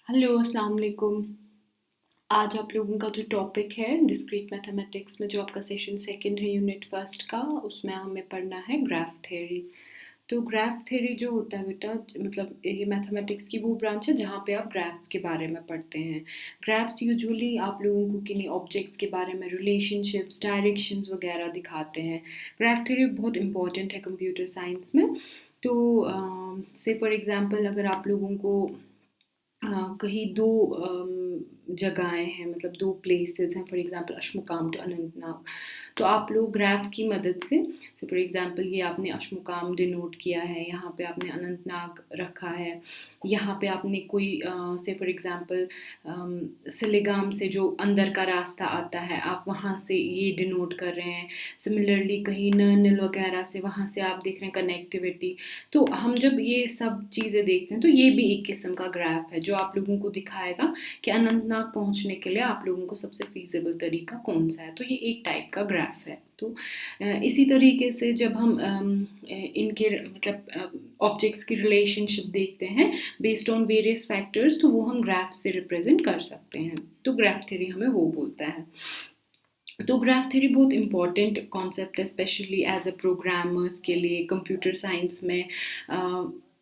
Hello अस्सलाम वालेकुम। आज आप लोगों का जो टॉपिक है डिस्क्रीट मैथमेटिक्स में जो आपका सेशन सेकंड है यूनिट फर्स्ट का, उसमें हमें पढ़ना है ग्राफ थ्योरी। तो ग्राफ थ्योरी जो होता है बेटा, मतलब ये मैथमेटिक्स की वो ब्रांच है जहाँ पे आप ग्राफ्स के बारे में पढ़ते हैं। ग्राफ्स यूजुअली आप लोगों को किन्हीं ऑब्जेक्ट्स के बारे में रिलेशनशिप्स, डायरेक्शंस वगैरह दिखाते हैं। ग्राफ थ्योरी बहुत इंपॉर्टेंट है कंप्यूटर साइंस में। तो से फॉर एग्जांपल अगर आप लोगों को कहीं दो जगहें हैं, मतलब दो प्लेसेस हैं, for example Aishmuqam to Anantnag. तो आप लोग ग्राफ की मदद से फॉर एग्जांपल ये आपने अशमुकाम डिनोट किया है, यहाँ पे आपने अनंतनाग रखा है, यहाँ पे आपने कोई से फॉर एग्जांपल सिलेगाम से जो अंदर का रास्ता आता है आप वहाँ से ये डिनोट कर रहे हैं। सिमिलरली कहीं नर्निल वगैरह से वहाँ से आप देख रहे हैं कनेक्टिविटी। तो हम जब ये सब चीज़ें देखते हैं तो ये भी एक किस्म का ग्राफ है जो आप लोगों को दिखाएगा कि अनंतनाग पहुंचने के लिए आप लोगों को सबसे फीजिबल तरीका कौन सा है। तो ये एक टाइप का ग्राफ है। तो इसी तरीके से जब हम इनके मतलब ऑब्जेक्ट्स की रिलेशनशिप देखते हैं बेस्ड ऑन वेरियस फैक्टर्स, तो वो हम ग्राफ से रिप्रेजेंट कर सकते हैं। तो ग्राफ थ्योरी हमें वो बोलता है। तो ग्राफ थ्योरी बहुत इंपॉर्टेंट कॉन्सेप्ट है, स्पेशली एज अ प्रोग्रामर्स के लिए, कंप्यूटर साइंस में,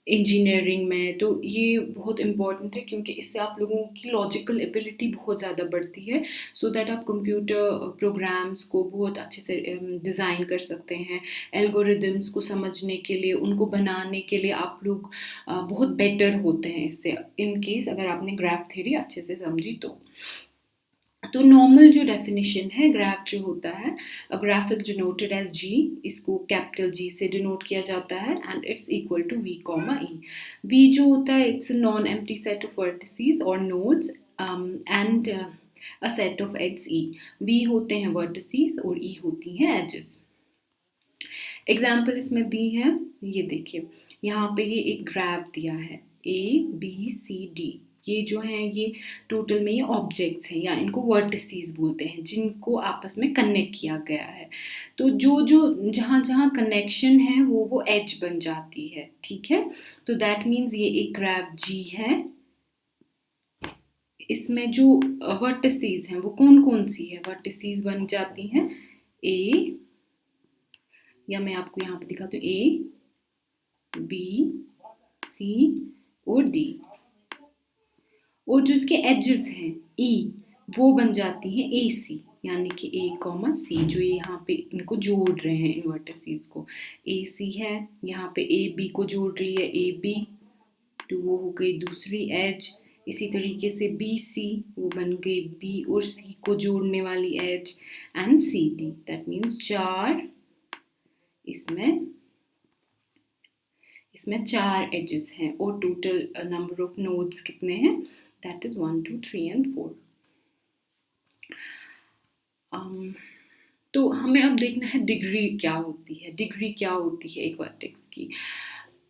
इंजीनियरिंग में। तो ये बहुत इंपॉर्टेंट है क्योंकि इससे आप लोगों की लॉजिकल एबिलिटी बहुत ज़्यादा बढ़ती है, सो दैट आप कंप्यूटर प्रोग्राम्स को बहुत अच्छे से डिज़ाइन कर सकते हैं। एल्गोरिदम्स को समझने के लिए, उनको बनाने के लिए आप लोग बहुत बेटर होते हैं इससे, इन केस अगर आपने ग्राफ थ्योरी अच्छे से समझी तो। तो नॉर्मल जो डेफिनेशन है ग्राफ जो होता है, a graph is denoted as G, इसको कैपिटल जी से डिनोट किया जाता है, and it's equal to V comma E. V जो होता है it's a non empty set of vertices और nodes and a set of edges E. V होते हैं वर्टिसेस और ई होती हैं एजेस। एग्जाम्पल इसमें दी है, ये देखिए यहाँ पे ये एक ग्राफ दिया है ए बी सी डी। ये जो हैं ये टोटल में ये ऑब्जेक्ट्स हैं या इनको वर्टिसेस बोलते हैं जिनको आपस में कनेक्ट किया गया है। तो जो जो जहाँ जहाँ कनेक्शन है वो एज बन जाती है, ठीक है। तो दैट मीन्स ये एक ग्राफ जी है। इसमें जो वर्टिसेस हैं वो कौन कौन सी है, वर्टिसेस बन जाती हैं ए, या मैं आपको यहाँ पे दिखाती हूँ, ए बी सी और डी। और जो इसके एजेस हैं ई, वो बन जाती हैं ए सी, यानी कि ए कॉमा सी, जो ये यहाँ पे इनको जोड़ रहे हैं इन वर्टिसेस को। ए सी है, यहाँ पे ए बी को जोड़ रही है ए बी, तो वो हो गई दूसरी एज। इसी तरीके से बी सी वो बन गई बी और सी को जोड़ने वाली edge, and C D. That means चार, इसमें चार एजेस हैं और टोटल नंबर ऑफ नोड्स कितने हैं, दैट इज 1 2 3 एंड 4। तो हमें अब देखना है डिग्री क्या होती है। डिग्री क्या होती है एक वर्टेक्स की।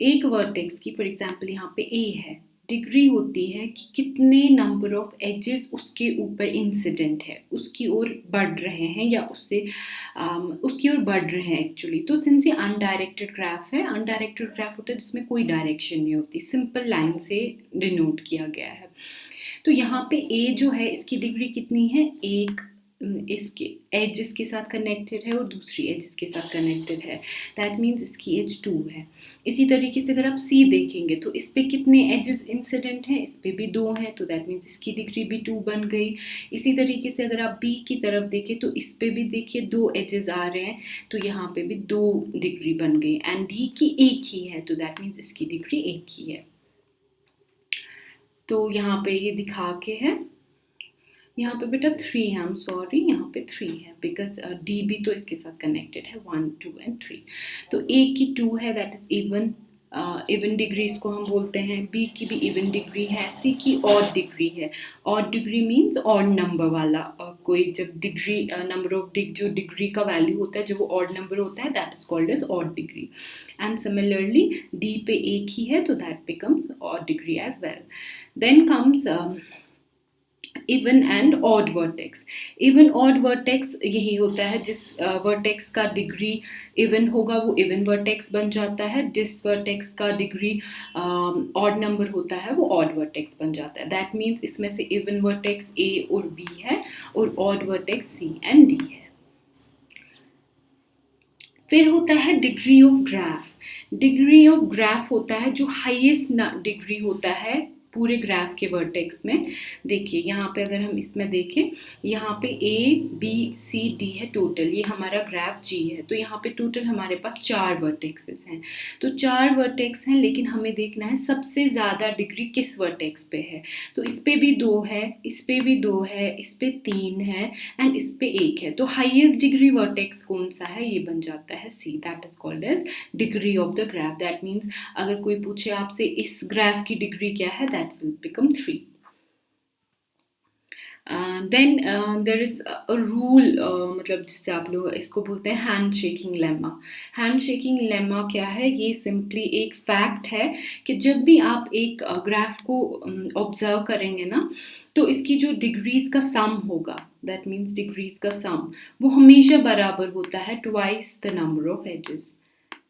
एक वर्टेक्स की फॉर एग्जांपल यहाँ पे ए है, डिग्री होती है कि कितने नंबर ऑफ एजेस उसके ऊपर इंसिडेंट है, उसकी ओर बढ़ रहे हैं या उसकी ओर बढ़ रहे हैं एक्चुअली। तो सिंस ये अनडायरेक्टेड ग्राफ है, अनडायरेक्टेड ग्राफ होता है जिसमें कोई डायरेक्शन नहीं होती, सिंपल लाइन से डिनोट किया गया है। तो यहाँ पे ए जो है इसकी डिग्री कितनी है, एक इसके एज के साथ कनेक्टेड है और दूसरी एज के साथ कनेक्टेड है, दैट मीन्स इसकी एज 2 है। इसी तरीके से अगर आप सी देखेंगे तो इस पे कितने एजेस इंसिडेंट हैं, इस पे भी 2 हैं, तो दैट मीन्स इसकी डिग्री भी 2 बन गई। इसी तरीके से अगर आप बी की तरफ देखें तो इस पे भी देखिए 2 एजेस आ रहे हैं, तो यहाँ पे भी 2 डिग्री बन गई, एंड डी की एक ही है, तो दैट मीन्स इसकी डिग्री एक ही है। तो यहाँ पे ये दिखा के है, यहाँ पे बेटा 3 है, आई एम सॉरी, यहाँ पे 3 है बिकॉज डी भी तो इसके साथ कनेक्टेड है, 1 2 एंड 3। तो ए की 2 है, that is even, even degree इसको हम बोलते हैं। बी की भी इवन डिग्री है। सी की ऑड डिग्री है। Odd degree means odd number वाला, कोई जब डिग्री नंबर ऑफ जो डिग्री का वैल्यू होता है जब वो ऑड नंबर होता है, that is called as odd degree. And similarly D पे एक ही है तो that becomes odd degree as well. Then comes even and odd vertex. Even odd vertex यही होता है, जिस वर्टेक्स का डिग्री इवन होगा वो इवन वर्टेक्स बन जाता है, जिस वर्टेक्स का डिग्री ऑड नंबर होता है वो ऑड वर्टेक्स बन जाता है। दैट मीन्स इसमें से इवन वर्टेक्स ए और बी है और odd vertex C and D है। फिर होता है degree of graph. Degree of graph होता है जो हाईएस्ट डिग्री होता है पूरे ग्राफ के वर्टेक्स में। देखिए यहाँ पे अगर हम इसमें देखें, यहाँ पे ए बी सी डी है टोटल, ये हमारा ग्राफ जी है। तो यहाँ पे टोटल हमारे पास 4 वर्टेक्सेस हैं। तो 4 वर्टेक्स हैं, लेकिन हमें देखना है सबसे ज़्यादा डिग्री किस वर्टेक्स पे है। तो इस पे भी 2 है, इस पे भी 2 है, इस पे 3 है एंड इस पे 1 है। तो हाईएस्ट डिग्री वर्टेक्स कौन सा है, ये बन जाता है C. That is called as degree of the graph. That means अगर कोई पूछे आपसे इस ग्राफ की डिग्री क्या है, that will become 3. Then there is a rule, मतलब जिससे आप लोग इसको बोलते हैं hand shaking lemma. Hand shaking lemma क्या है, ये सिंपली एक फैक्ट है कि जब भी आप एक ग्राफ को ऑब्जर्व करेंगे ना, तो इसकी जो डिग्रीज का सम होगा, दैट मीन्स डिग्रीज का सम, वो हमेशा बराबर होता है twice the number of edges.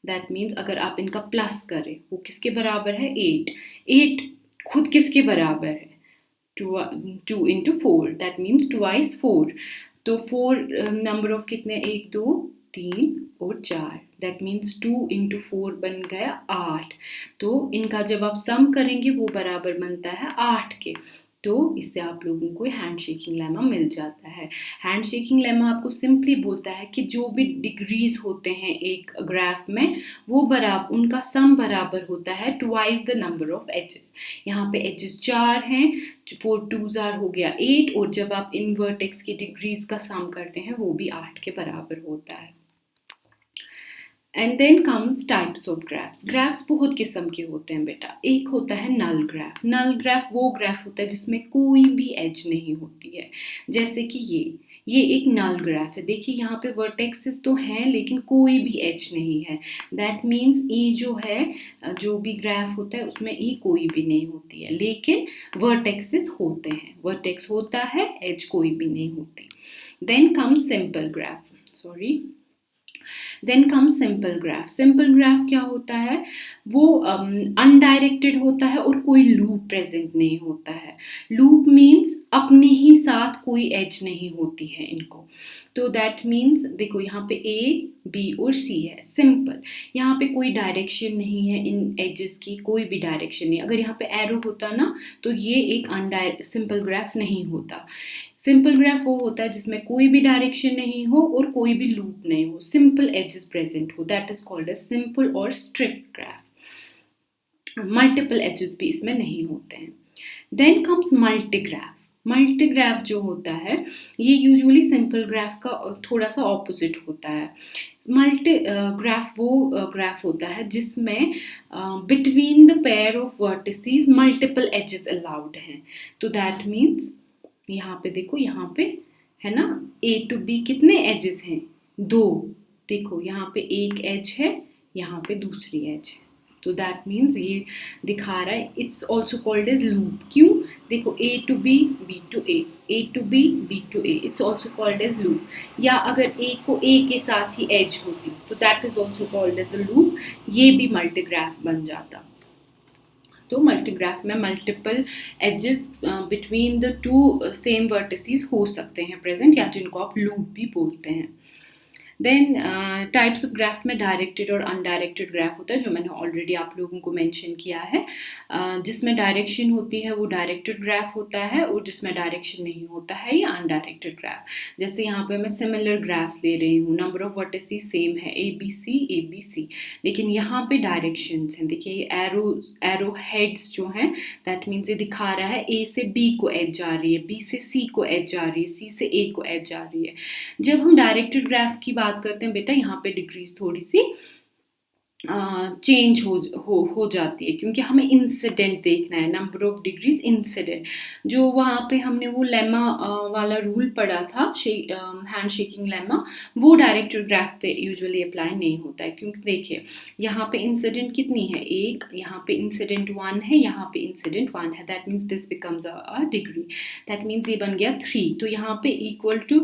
That means अगर आप इनका प्लस करें, वो किसके बराबर है, 8 खुद किसके बराबर है, 2 into 4, दैट मीन्स ट्वाइस 4। तो 4 नंबर ऑफ कितने, 1 2 3 और 4, दैट मीन्स 2 into 4 बन गया 8। तो इनका जब आप सम करेंगे वो बराबर बनता है 8 के। तो इससे आप लोगों को हैंड शेकिंग लेमा मिल जाता है। हैंड शेकिंग लेमा आपको सिंपली बोलता है कि जो भी डिग्रीज होते हैं एक ग्राफ में, वो बराबर, उनका सम बराबर होता है twice the number of edges. यहाँ पे एजेस 4 हैं, 4 2s हो गया 8, और जब आप इन वर्टेक्स की डिग्रीज का सम करते हैं वो भी 8 के बराबर होता है। And then comes types of graphs. Graphs बहुत किस्म के होते हैं बेटा। एक होता है नल ग्राफ। नल ग्राफ वो ग्राफ होता है जिसमें कोई भी एज नहीं होती है, जैसे कि ये एक नल ग्राफ है। देखिए यहाँ पे वर्टेक्सेस तो हैं लेकिन कोई भी एज नहीं है। दैट मीन्स ई जो है, जो भी ग्राफ होता है उसमें ई कोई भी नहीं होती है, लेकिन वर्टेक्सेस होते हैं। वर्टेक्स होता है, एज कोई भी नहीं होती। Then comes simple graph, then come simple graph. Simple graph क्या होता है, वो अनडायरेक्टेड होता है और कोई लूप प्रेजेंट नहीं होता है। लूप मीन्स अपने ही साथ कोई एज नहीं होती है इनको। तो दैट मीन्स देखो यहाँ पे ए बी और सी है, सिंपल। यहाँ पे कोई डायरेक्शन नहीं है इन एजेस की, कोई भी डायरेक्शन नहीं। अगर यहाँ पे एरो होता ना तो ये एक सिंपल ग्राफ नहीं होता। सिंपल ग्राफ वो होता है जिसमें कोई भी डायरेक्शन नहीं हो और कोई भी लूप नहीं हो, सिंपल एजेस प्रेजेंट हो। That is called as simple और स्ट्रिक्ट ग्राफ। मल्टीपल एजेस भी इसमें नहीं होते हैं। Then comes मल्टीग्राफ। मल्टीग्राफ जो होता है ये यूजुअली सिंपल ग्राफ का थोड़ा सा ऑपोजिट होता है। मल्टी ग्राफ वो ग्राफ होता है जिसमें between the pair of vertices multiple edges allowed हैं। तो दैट मीन्स यहाँ पे देखो, यहाँ पे है ना A to B कितने एजेस हैं, 2। देखो यहाँ पे एक एज है, यहाँ पे दूसरी एज है। तो दैट मीन्स ये दिखा रहा है, it's also called as loop. क्यों, देखो A to B, B to A, A to B, B to A, it's also called as loop. या अगर A को A के साथ ही एज होती तो that is also called as a loop, ये भी मल्टीग्राफ बन जाता। तो मल्टीग्राफ में multiple edges between the 2 same vertices हो सकते हैं प्रेजेंट, या जिनको आप लूप भी बोलते हैं। देन टाइप्स ऑफ ग्राफ में डायरेक्टेड और अनडायरेक्टेड ग्राफ होता है, जो मैंने ऑलरेडी आप लोगों को मेंशन किया है। जिसमें डायरेक्शन होती है वो डायरेक्टेड ग्राफ होता है, और जिसमें डायरेक्शन नहीं होता है ये अनडायरेक्टेड ग्राफ। जैसे यहाँ पे मैं सिमिलर ग्राफ्स ले रही हूँ, नंबर ऑफ वर्टिसेस सेम है, ए बी सी, लेकिन यहाँ पे डायरेक्शंस हैं। देखिए ये एरो हेड्स जो हैं, दैट मीन्स ये दिखा रहा है ए से बी को एज जा रही है, बी से सी को एज जा रही है, सी से ए को एज जा रही है। जब हम डायरेक्टेड ग्राफ की बात करते हैं बेटा, यहाँ पे डिग्रीज थोड़ी सी चेंज हो जाती है, क्योंकि हमें इंसिडेंट देखना है, नंबर ऑफ डिग्रीज इंसिडेंट। जो वहाँ पे हमने वो लेमा वाला रूल पढ़ा था, हैंड शेकिंग लेमा, वो डायरेक्टेड ग्राफ पे यूजुअली अप्लाई नहीं होता है, क्योंकि देखिए यहाँ पे इंसिडेंट कितनी है, एक, यहाँ पे इंसिडेंट 1 है, यहाँ पे इंसिडेंट 1 है, that means this becomes a degree, that means ये बन गया 3। तो यहाँ पे इक्वल टू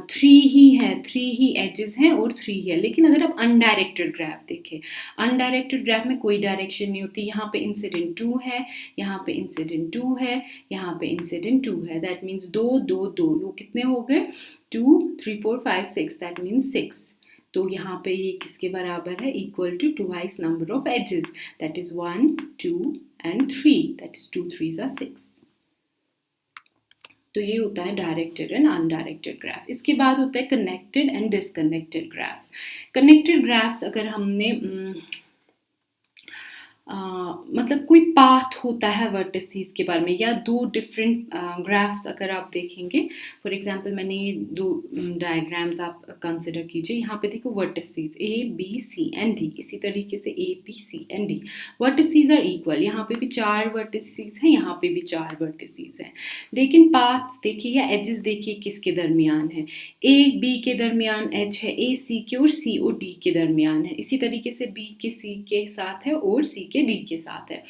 3 ही है, 3 ही एजेस हैं और 3 है। लेकिन अगर आप अनडायरेक्टेड ग्राफ देखें, अनडायरेक्टेड ग्राफ में कोई डायरेक्शन नहीं होती, यहाँ पे इंसिडेंट 2 है, यहाँ पे इंसिडेंट 2 है, यहाँ पे इंसिडेंट 2 है, दैट मीन्स 2 2 2, वो कितने हो गए, 2 3 4 5 6, दैट मीन्स 6। तो यहाँ पे ये किसके बराबर है, equal to twice number of edges, that is 1 2 and 3, that is 2 3s are 6। तो ये होता है डायरेक्टेड एंड अनडायरेक्टेड ग्राफ। इसके बाद होता है connected and disconnected graphs. Connected graphs अगर हमने मतलब कोई पाथ होता है वर्टिसेस के बारे में, या दो डिफरेंट ग्राफ्स अगर आप देखेंगे, फॉर एग्जांपल मैंने ये दो डायग्राम्स आप कंसिडर कीजिए, यहाँ पे देखो vertices A B C and D, इसी तरीके से A B C and D, vertices are equal, यहाँ पे भी 4 वर्टिसेस हैं, यहाँ पे भी 4 वर्टिसेस हैं, लेकिन पाथ्स देखिए या एजेस देखिए किसके दरमियान है, A B के दरमियान एज है, A C के और C और D के दरमियान है, इसी तरीके से B के C के साथ है और C के D के साथ है।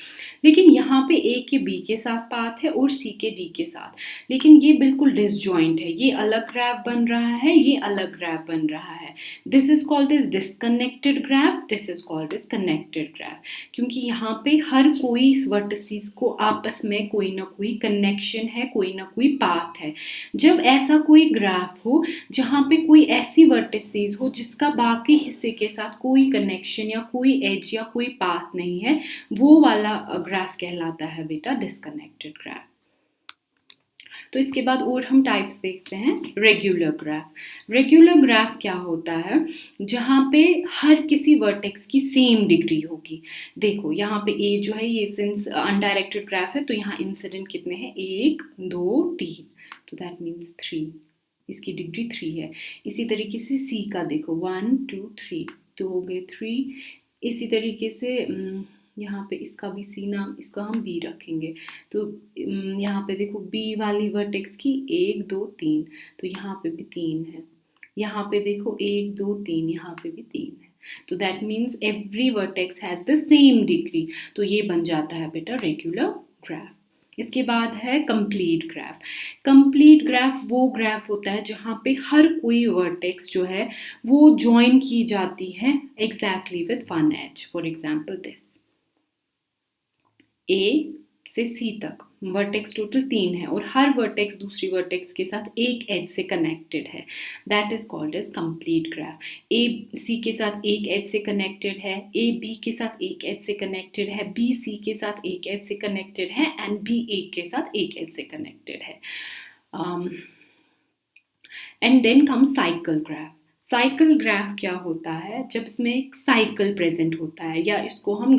लेकिन यहाँ पे A के B के साथ पाथ है और C के D के साथ, लेकिन ये बिल्कुल डिसजॉइंट है, ये अलग ग्राफ बन रहा है, ये अलग ग्राफ बन रहा है। This is called as disconnected graph, this is called as connected graph, क्योंकि यहाँ पे हर कोई इस वर्टिसेस को आपस में कोई ना कोई कनेक्शन है, कोई ना कोई पाथ है। जब ऐसा कोई ग्राफ हो जहाँ पे कोई ऐसी वर्टिसेस हो जिसका बाकी हिस्से के साथ कोई कनेक्शन या कोई एज या कोई पाथ नहीं है, वो वाला ग्राफ कहलाता है बेटा डिसकनेक्टेड ग्राफ। तो इसके बाद और हम टाइप्स देखते हैं, रेगुलर ग्राफ। रेगुलर ग्राफ क्या होता है, जहाँ पे हर किसी वर्टेक्स की सेम डिग्री होगी। देखो यहाँ पे ए जो है, ये सिंस अनडायरेक्टेड ग्राफ है तो यहाँ इंसिडेंट कितने हैं, 1 2 3, तो दैट मीन्स 3, इसकी डिग्री 3 है। इसी तरीके से सी का देखो 1 2 3, तो हो गए 3। इसी तरीके से यहाँ पे इसका भी सी नाम, इसका हम बी रखेंगे, तो यहाँ पे देखो बी वाली वर्टेक्स की 1 2 3, तो यहाँ पे भी 3 है, यहाँ पे देखो 1 2 3, यहाँ पे भी 3 है, तो that means every vertex has the same degree, तो ये बन जाता है बेटा रेगुलर ग्राफ। इसके बाद है कंप्लीट ग्राफ। कंप्लीट ग्राफ वो ग्राफ होता है जहाँ पे हर कोई वर्टेक्स जो है वो ज्वाइन की जाती है exactly with one edge. For example this A से C तक वर्टेक्स टोटल 3 है और हर वर्टेक्स दूसरी वर्टेक्स के साथ एक एज से कनेक्टेड है, that is called as complete graph. A C के साथ एक एज से कनेक्टेड है, A B के साथ एक एज से कनेक्टेड है, B C के साथ एक एज से कनेक्टेड है एंड B A के साथ एक एज से कनेक्टेड है। And then come cycle graph. Cycle graph क्या होता है, जब इसमें एक साइकिल प्रेजेंट होता है, या इसको हम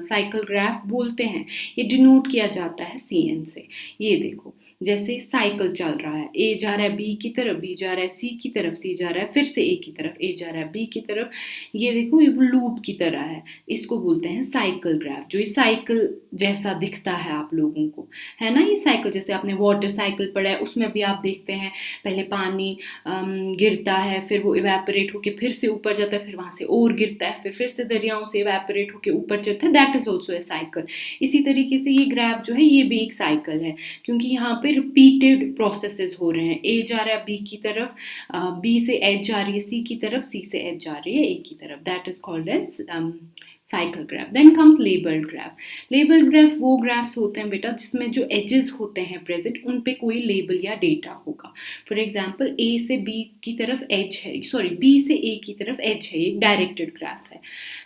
साइकिल ग्राफ बोलते हैं, ये डिनोट किया जाता है CN से। ये देखो जैसे साइकिल चल रहा है, A जा रहा है B की तरफ, B जा रहा है C की तरफ, C जा रहा है फिर से A की तरफ, A जा रहा है B की तरफ, ये देखो ये लूप की तरह है, इसको बोलते हैं साइकिल ग्राफ। जो ये साइकिल जैसा दिखता है आप लोगों को, है ना, ये साइकिल जैसे आपने वाटर साइकिल पढ़ा है, उसमें भी आप देखते हैं पहले पानी गिरता है, फिर वो इवेपोरेट होके फिर से ऊपर जाता है, फिर वहाँ से और गिरता है, फिर से दरियाओं से इवेपोरेट होके ऊपर चढ़ता है, that is also a cycle. इसी तरीके से ये ग्राफ जो है ये भी एक साइकिल है, क्योंकि यहाँ पे रिपीटेड प्रोसेसेस हो रहे हैं। A जा रहा है B की तरफ, B से एज जा रही है C की तरफ, C से एज जा रही है A की तरफ, that is called as cycle graph. Then comes labelled graph. Labelled graph वो ग्राफ्स होते हैं बेटा जिसमें जो एजेस होते हैं प्रेजेंट, उन पे कोई लेबल या डेटा होगा। फॉर एग्जांपल A से B की तरफ एज है, सॉरी B से A की तरफ एज है, एक डायरेक्टेड ग्राफ है,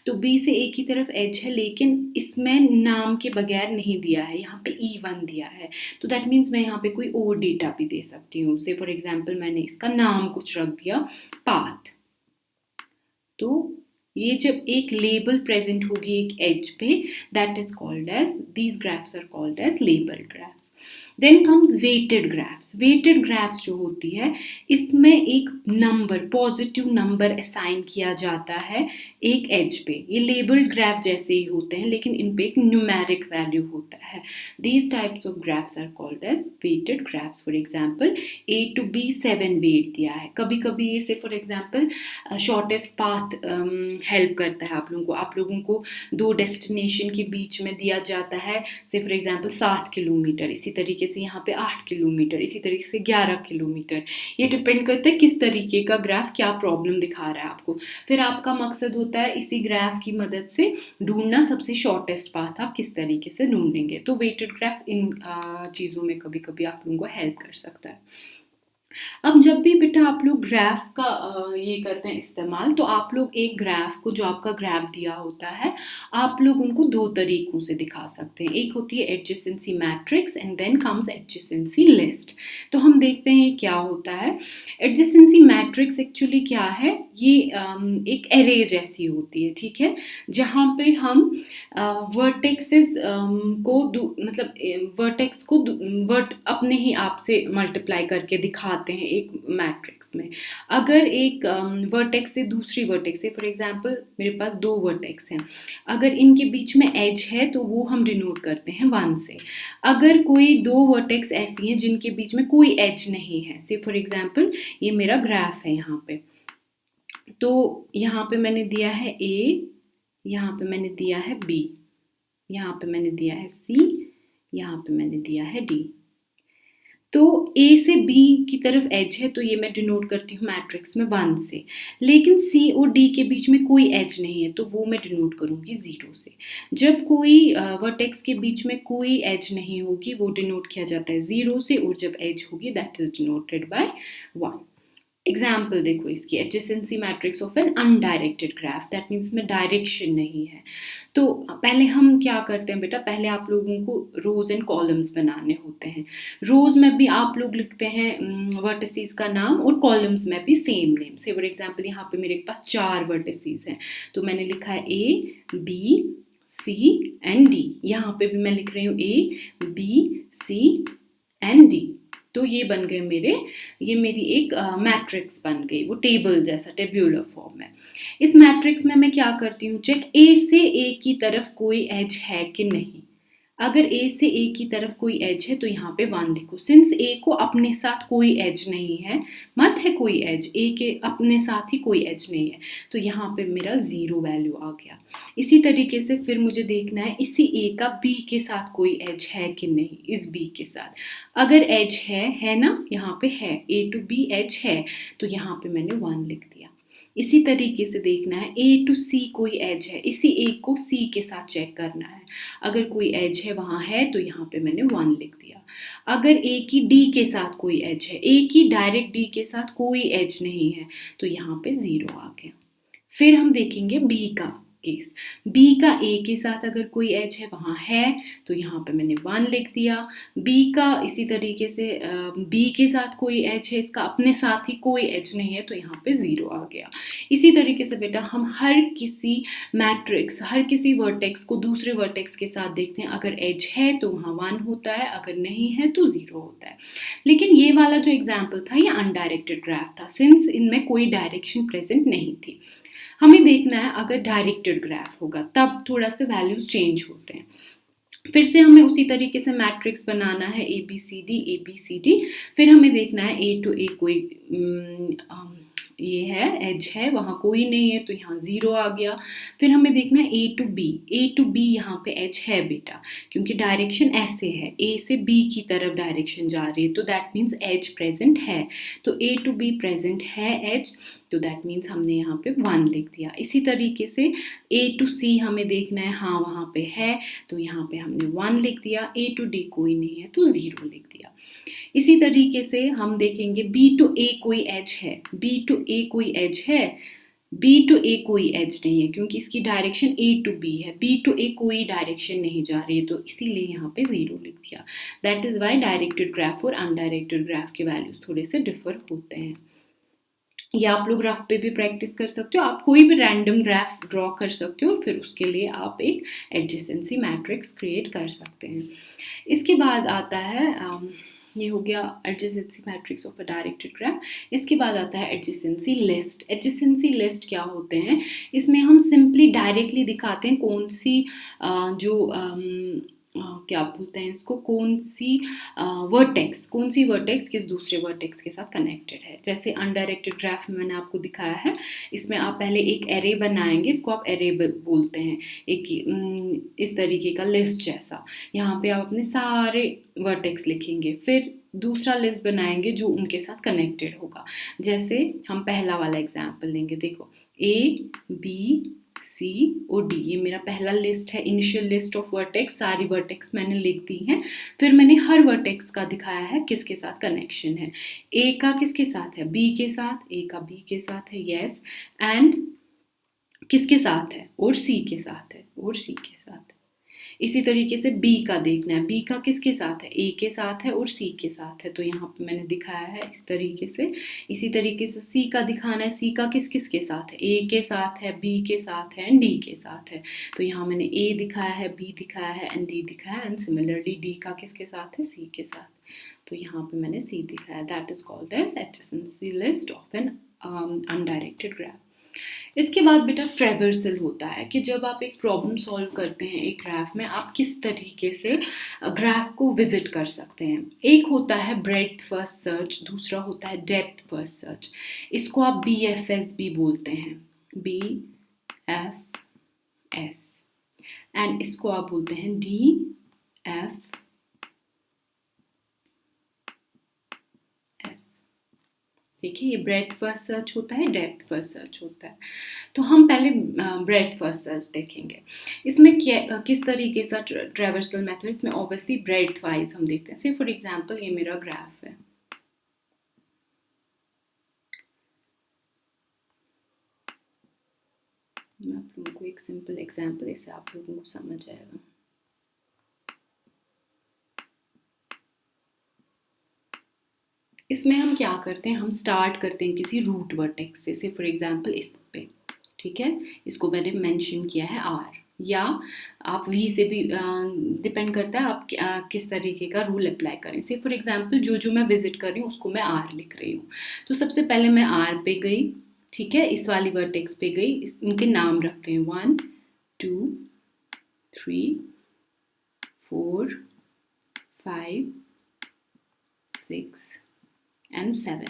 तो B से A की तरफ एज है, लेकिन इसमें नाम के बगैर नहीं दिया है, यहाँ पे E1 दिया है, तो दैट मीन्स मैं यहाँ पे कोई और डेटा भी दे सकती हूँ। से फॉर एग्जाम्पल मैंने इसका नाम कुछ रख दिया पाथ, तो ये जब एक लेबल प्रेजेंट होगी एक एज पे, that is called as, these graphs are called as labelled graphs. Then comes weighted graphs. Weighted graphs जो होती है इसमें एक नंबर, पॉजिटिव नंबर असाइन किया जाता है एक एज पे। ये लेबल्ड ग्राफ जैसे ही होते हैं लेकिन इन पे एक न्यूमेरिक वैल्यू होता है। These types of graphs are called as weighted graphs. For example A to B 7 weight दिया है। कभी कभी ये से for example shortest path help करता है आप लोगों को 2 डेस्टिनेशन के बीच में दिया जाता है से फॉर एग्जाम्पल 7 किलोमीटर, इसी तरीके से यहाँ पे 8 किलोमीटर, इसी तरीके से 11 किलोमीटर। ये डिपेंड करता है किस तरीके का ग्राफ क्या प्रॉब्लम दिखा रहा है आपको। फिर आपका मकसद होता है इसी ग्राफ की मदद से ढूंढना सबसे शॉर्टेस्ट पाथ आप किस तरीके से ढूंढेंगे। तो वेटेड ग्राफ इन चीज़ों में कभी कभी आप लोगों को हेल्प कर सकता है। अब जब भी बेटा आप लोग ग्राफ का ये करते हैं इस्तेमाल, तो आप लोग एक ग्राफ को, जो आपका ग्राफ दिया होता है, आप लोग उनको 2 तरीकों से दिखा सकते हैं। एक होती है adjacency matrix and then comes adjacency list. तो हम देखते हैं ये क्या होता है। एडजेसेंसी मैट्रिक्स एक्चुअली क्या है, ये एक एरे जैसी होती है, ठीक है, जहाँ पे हम वर्टेक्सेस को मतलब वर्टेक्स को अपने ही आप से मल्टीप्लाई करके दिखाते हैं एक मैट्रिक्स में। अगर एक वर्टेक्स से दूसरी वर्टेक्स से, फॉर एग्जांपल मेरे पास 2 वर्टेक्स हैं, अगर इनके बीच में एज है तो वो हम डिनोट करते हैं 1 से। अगर कोई 2 वर्टेक्स ऐसी हैं जिनके बीच में कोई एज नहीं है, से फॉर एग्जांपल ये मेरा ग्राफ है यहाँ पे, तो यहाँ पे मैंने दिया है A, यहाँ पे मैंने दिया है B, यहाँ पे मैंने दिया है C, यहाँ पे मैंने दिया है D। तो A से B की तरफ एज है तो ये मैं डिनोट करती हूँ मैट्रिक्स में 1 से। लेकिन C और D के बीच में कोई एज नहीं है तो वो मैं डिनोट करूँगी 0 से। जब कोई वर्टेक्स के बीच में कोई एज नहीं होगी वो डिनोट किया जाता है 0 से, और जब एज होगी that is denoted by 1। Example देखो इसकी, adjacency matrix of an undirected graph, that means में डायरेक्शन नहीं है। तो पहले हम क्या करते हैं बेटा, पहले आप लोगों को रोज एंड कॉलम्स बनाने होते हैं। रोज में भी आप लोग लिखते हैं वर्टिसेस का नाम और कॉलम्स में भी सेम नेम। से फॉर एग्जाम्पल यहाँ पे मेरे पास 4 वर्टिसेस हैं तो मैंने लिखा है A, B, C and D। यहाँ पे भी मैं लिख रही हूँ A, B, C and D। तो ये बन गए ये मेरी एक मैट्रिक्स बन गई, वो टेबल जैसा, टेब्यूलर फॉर्म है। इस मैट्रिक्स में मैं क्या करती हूँ, चेक A से A की तरफ कोई एज है कि नहीं। अगर A से A की तरफ कोई एज है तो यहाँ पे 1 लिखो। सिंस A को अपने साथ कोई एज नहीं है, मत है कोई एज, A के अपने साथ ही कोई एज नहीं है, तो यहाँ पे मेरा 0 वैल्यू आ गया। इसी तरीके से फिर मुझे देखना है इसी A का B के साथ कोई एज है कि नहीं। इस B के साथ अगर एज है ना, यहाँ पे है, A to B एज है तो यहाँ पे मैंने 1 लिख दिया। इसी तरीके से देखना है A to C कोई एज है, इसी A को C के साथ चेक करना है। अगर कोई एज है वहाँ है तो यहाँ पे मैंने 1 लिख दिया। अगर A की D के साथ कोई एज है, A की डायरेक्ट D के साथ कोई एज नहीं है तो यहाँ पे 0 आ गया। फिर हम देखेंगे B का केस। B का A के साथ अगर कोई एज है वहाँ है तो यहाँ पे मैंने 1 लिख दिया। B का इसी तरीके से B के साथ कोई एज है, इसका अपने साथ ही कोई एज नहीं है तो यहाँ पे 0 आ गया। इसी तरीके से बेटा हम हर किसी मैट्रिक्स, हर किसी वर्टेक्स को दूसरे वर्टेक्स के साथ देखते हैं। अगर एज है तो वहाँ 1 होता है, अगर नहीं है तो 0 होता है। लेकिन ये वाला जो एग्जाम्पल था ये अनडायरेक्टेड ग्राफ था, सिंस इनमें कोई डायरेक्शन प्रेजेंट नहीं थी। हमें देखना है अगर डायरेक्टेड ग्राफ होगा तब थोड़ा सा वैल्यूज चेंज होते हैं। फिर से हमें उसी तरीके से मैट्रिक्स बनाना है ABCD। फिर हमें देखना है A to A कोई ये है, एज है, वहाँ कोई नहीं है तो यहाँ 0 आ गया। फिर हमें देखना है A to B यहाँ पे एज है बेटा, क्योंकि डायरेक्शन ऐसे है, A से B की तरफ डायरेक्शन जा रही है तो दैट मीन्स एज प्रेजेंट है। तो A to B प्रेजेंट है एज, तो दैट मीन्स हमने यहाँ पे 1 लिख दिया। इसी तरीके से A to C हमें देखना है, हाँ वहाँ पे है तो यहाँ पे हमने 1 लिख दिया। A to D कोई नहीं है तो 0 लिख दिया। इसी तरीके से हम देखेंगे B to A कोई एज है, B to A कोई एज है, B to A कोई एज नहीं है क्योंकि इसकी डायरेक्शन A to B है। B to A कोई डायरेक्शन नहीं जा रही है तो इसीलिए यहाँ पे 0 लिख दिया। That is why directed graph और अनडायरेक्टेड ग्राफ के वैल्यूज थोड़े से डिफर होते हैं। या आप लोग ग्राफ पे भी प्रैक्टिस कर सकते हो, आप कोई भी रैंडम ग्राफ ड्रॉ कर सकते हो, फिर उसके लिए आप एक एडजेसेंसी मैट्रिक्स क्रिएट कर सकते हैं। इसके बाद आता है ये हो गया adjacency matrix of a directed graph. इसके बाद आता है एडजेसेंसी लिस्ट। एडजेसेंसी लिस्ट क्या होते हैं, इसमें हम सिंपली डायरेक्टली दिखाते हैं कौन सी क्या बोलते हैं इसको, कौन सी वर्टेक्स किस दूसरे वर्टेक्स के साथ कनेक्टेड है। जैसे अनडायरेक्टेड ग्राफ में मैंने आपको दिखाया है, इसमें आप पहले एक एरे बनाएंगे, इसको आप एरे बोलते हैं, एक इस तरीके का लिस्ट जैसा। यहाँ पे आप अपने सारे वर्टेक्स लिखेंगे, फिर दूसरा लिस्ट बनाएंगे जो उनके साथ कनेक्टेड होगा। जैसे हम पहला वाला एग्जाम्पल लेंगे, देखो A B C और D, ये मेरा पहला लिस्ट है, इनिशियल लिस्ट ऑफ वर्टेक्स। सारी वर्टेक्स मैंने लिख दी हैं, फिर मैंने हर वर्टेक्स का दिखाया है किसके साथ कनेक्शन है। A का किसके साथ है, B के साथ, A का B के साथ है, यस, एंड किसके साथ है, और C के साथ है, और C के साथ है। इसी तरीके से B का देखना है, B का किसके साथ है, A के साथ है और C के साथ है, तो यहाँ पे मैंने दिखाया है इस तरीके से। इसी तरीके से C का दिखाना है, C का किस किस के साथ है, A के साथ है, B के साथ है एंड D के साथ है, तो यहाँ मैंने A दिखाया है, B दिखाया है एंड D दिखाया है, एंड सिमिलरली D का किसके साथ है, C के साथ, तो यहाँ पे मैंने C दिखाया। That is called as adjacency list of an undirected graph. इसके बाद बेटा ट्रैवर्सल होता है कि जब आप एक प्रॉब्लम सॉल्व करते हैं एक ग्राफ में, आप किस तरीके से ग्राफ को विजिट कर सकते हैं। एक होता है ब्रेड्थ फर्स्ट सर्च, दूसरा होता है डेप्थ फर्स्ट सर्च। इसको आप BFS भी बोलते हैं, BFS, एंड इसको आप बोलते हैं DFS। देखिए, ये ब्रेड्थ फर्स्ट सर्च होता है, डेप्थ फर्स्ट सर्च होता है। तो हम पहले ब्रेड्थ फर्स्ट सर्च देखेंगे। इसमें किस तरीके से ट्रैवर्सल मेथड, इसमें ऑब्वियसली ब्रेड्थ वाइज हम देखते हैं। से फॉर एग्जांपल ये मेरा ग्राफ है, मैं आप लोगों को एक सिंपल एग्जांपल, इससे आप लोगों को समझ आएगा। इसमें हम क्या करते हैं, हम स्टार्ट करते हैं किसी रूट वर्टेक्स से फॉर एग्जांपल इस पे, ठीक है, इसको मैंने मेंशन किया है R, या आप V से भी डिपेंड करता है आप किस तरीके का रूल अप्लाई करें। से फॉर एग्जांपल जो मैं विजिट कर रही हूँ उसको मैं R लिख रही हूँ, तो सबसे पहले मैं R पे गई, ठीक है, इस वाली वर्टेक्स पे गई, इनके नाम रखते हैं 1 2 3 4 5 6 एंड 7,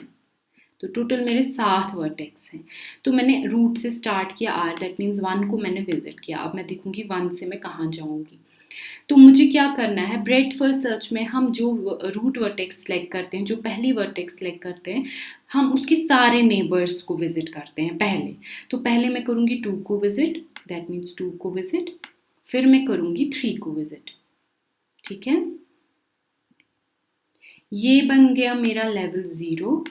तो टोटल मेरे 7 वर्टेक्स हैं। तो मैंने रूट से स्टार्ट किया R, दैट मीन्स 1 को मैंने विजिट किया। अब मैं देखूंगी 1 से मैं कहाँ जाऊंगी। तो मुझे क्या करना है, ब्रेड्थ फर्स्ट सर्च में हम जो रूट वर्टेक्स सेलेक्ट करते हैं, जो पहली वर्टेक्स सेलेक्ट करते हैं, हम उसके सारे नेबर्स को विजिट करते हैं पहले। तो पहले मैं करूँगी 2 को विजिट, दैट मीन्स 2 को विजिट, फिर मैं करूँगी 3 को विजिट, ठीक है। ये बन गया मेरा लेवल 0,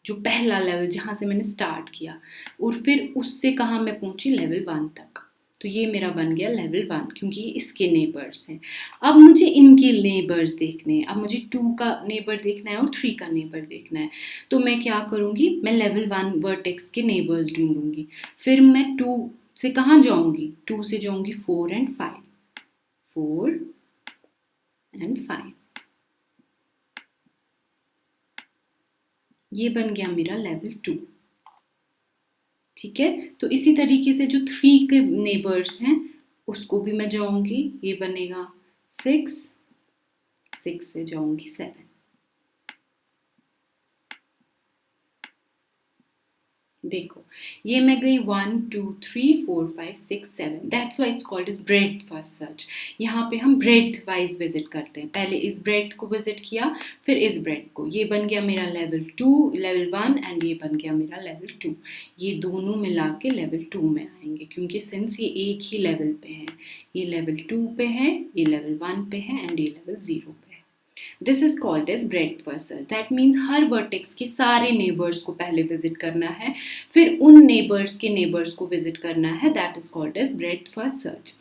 जो पहला लेवल जहाँ से मैंने स्टार्ट किया, और फिर उससे कहाँ मैं पहुँची, लेवल 1 तक। तो ये मेरा बन गया लेवल 1, क्योंकि ये इसके नेबर्स हैं। अब मुझे इनके नेबर्स देखने हैं, अब मुझे 2 का नेबर देखना है और 3 का नेबर देखना है। तो मैं क्या करूँगी, मैं लेवल 1 वर्टेक्स के नेबर्स ढूंढूंगी, फिर मैं 2 से कहाँ जाऊँगी, 2 से जाऊँगी 4 एंड 5, 4 एंड 5, ये बन गया मेरा लेवल 2, ठीक है। तो इसी तरीके से जो 3 के नेबर्स हैं उसको भी मैं जाऊंगी, ये बनेगा 6, 6 से जाऊंगी 7, देखो ये मैं गई 1 2 3 4 5 6 7, that's why it's called is breadth first search. यहाँ पे हम ब्रेड्थ वाइज विजिट करते हैं, पहले इस ब्रेड्थ को विजिट किया, फिर इस ब्रेड्थ को, ये बन गया मेरा लेवल 2, लेवल 1, एंड ये बन गया मेरा लेवल 2। ये दोनों मिला के लेवल 2 में आएंगे, क्योंकि सिंस ये एक ही लेवल पे है, ये लेवल 2 पे है, ये लेवल 1 पे है एंड ये लेवल 0 पे है। This is called as breadth first search. That means हर वर्टेक्स के सारे नेबर्स को पहले विजिट करना है, फिर उन नेबर्स के नेबर्स को विजिट करना है, that is called as breadth first search.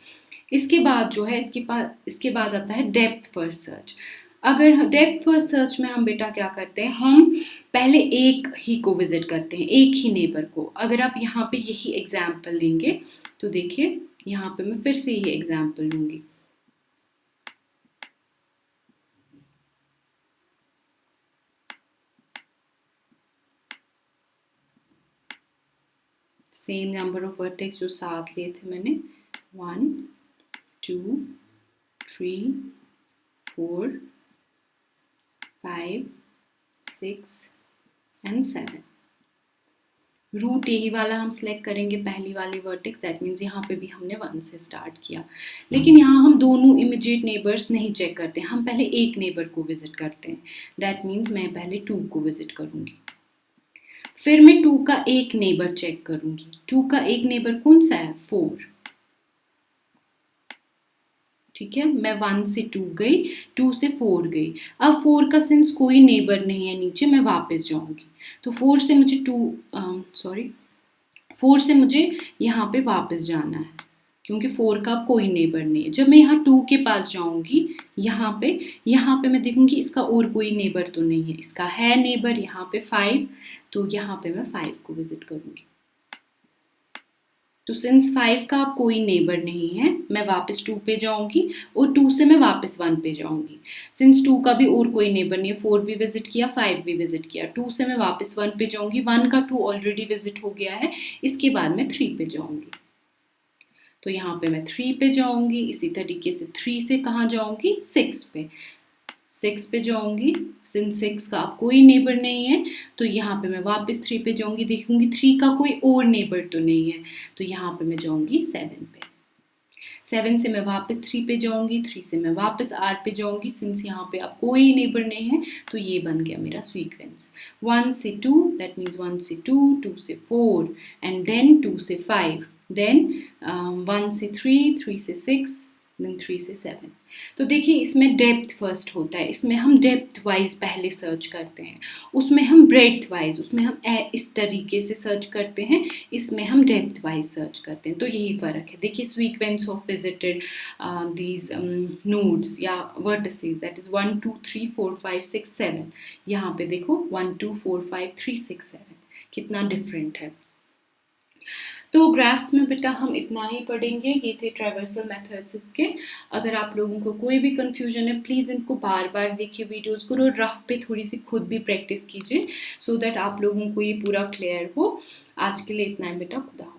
इसके बाद जो है, इसके बाद आता है डेप्थ फर्स्ट सर्च। अगर डेप्थ फर्स्ट सर्च में हम बेटा क्या करते हैं, हम पहले एक ही को विजिट करते हैं, एक ही नेबर को। अगर आप यहाँ पे यही एग्जाम्पल लेंगे तो देखिए यहाँ पे मैं फिर से ये एग्जाम्पल लूंगी। सेम नंबर ऑफ वर्टेक्स जो 7 लिए थे मैंने, 1 2 3 4 5 6 एंड 7। रूट यही वाला हम सिलेक्ट करेंगे, पहली वाली वर्टेक्स, दैट मीन्स यहाँ पे भी हमने 1 से स्टार्ट किया। लेकिन यहाँ हम दोनों इमीडिएट नेबर्स नहीं चेक करते, हम पहले एक नेबर को विजिट करते हैं। दैट मीन्स मैं पहले 2 को विजिट करूँगी, फिर मैं 2 का एक नेबर चेक करूँगी। 2 का एक नेबर कौन सा है, 4। ठीक है, मैं 1 से 2 गई, 2 से 4 गई। अब 4 का सिंस कोई नेबर नहीं है नीचे, मैं वापस जाऊंगी। तो 4 से मुझे 4 से मुझे यहाँ पे वापस जाना है, क्योंकि 4 का कोई नेबर नहीं है। जब मैं यहाँ 2 के पास जाऊंगी, यहाँ पे मैं देखूंगी इसका और कोई नेबर तो नहीं है, इसका है नेबर यहाँ पे 5, तो यहाँ पे मैं 5 को विजिट करूंगी। तो सिंस 5 का कोई नेबर नहीं है, मैं वापस 2 पे जाऊंगी और 2 से मैं वापस 1 पे जाऊंगी। सिंस 2 का भी और कोई नेबर नहीं है, 4 भी विजिट किया, 5 भी विजिट किया, 2 से मैं वापस 1 पे जाऊंगी, 1 का 2 ऑलरेडी विजिट हो गया है, इसके बाद मैं 3 पे जाऊंगी। तो यहाँ पे मैं 3 पे जाऊंगी, इसी तरीके से 3 से कहाँ जाऊंगी, 6 पे, 6 पे जाऊंगी। सिंस 6 का अब कोई नेबर नहीं है, तो यहाँ पे मैं वापस 3 पे जाऊंगी, देखूंगी 3 का कोई और नेबर तो नहीं है, तो यहाँ पे मैं जाऊंगी 7 पे। 7 से मैं वापस 3 पे जाऊंगी, 3 से मैं वापस 8 पे जाऊंगी। सिंस यहाँ पे अब कोई नेबर नहीं है, तो ये बन गया मेरा सीक्वेंस। 1 से 2, दैट मीन्स 1 से 2, 2 से 4, एंड देन 2 से 5, देन 1 से 3, 3 से 6, देन 3 से 7। तो देखिए इसमें डेप्थ फर्स्ट होता है, इसमें हम डेप्थ वाइज पहले सर्च करते हैं, उसमें हम ब्रेड्थ वाइज, उसमें हम इस तरीके से सर्च करते हैं, इसमें हम डेप्थ वाइज सर्च करते हैं। तो यही फ़र्क है। देखिए sequence of visited these nodes या वर्टिसेस, दैट इज़ 1 2 3 4 5 6 7। यहाँ पे देखो 1 2 4 5 3 6 7 कितना डिफरेंट है। तो ग्राफ्स में बेटा हम इतना ही पढ़ेंगे। ये थे ट्रावर्सल मेथड्स इसके। अगर आप लोगों को कोई भी कंफ्यूजन है, प्लीज़ इनको बार बार देखिए वीडियोस को, और रफ पे थोड़ी सी खुद भी प्रैक्टिस कीजिए, सो दैट आप लोगों को ये पूरा क्लियर हो। आज के लिए इतना है बेटा, खुदा।